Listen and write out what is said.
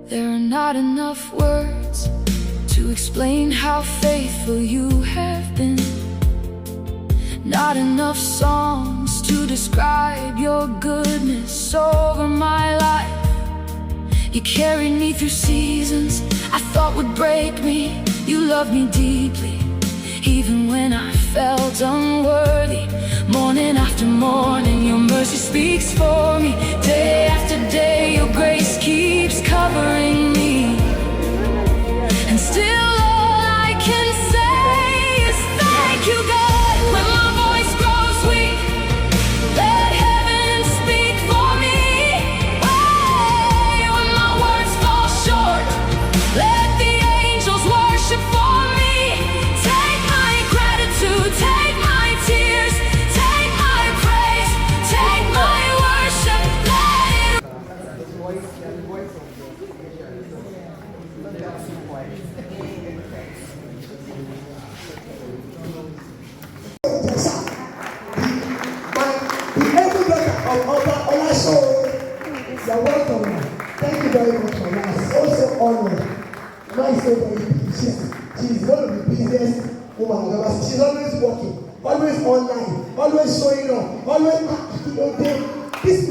There are not enough words to explain how faithful you have been. Not enough songs to describe your goodness over my life. You carried me through seasons I thought would break me. You loved me deeply, even when I felt unworthy. Morning after morning, your mercy speaks for me. Day after day, your grace keeps covering me. And still all I can say is thank you, God. When my voice grows weak, let heaven speak for me. Hey, when my words fall short, let the angels worship for me. Take my gratitude, take my tears, take my praise, take my worship, let it. You're welcome. Thank you very much for that. Also honored. Nice so very she's one of the busiest women I've ever seen. She's always working, always online, always showing up, always this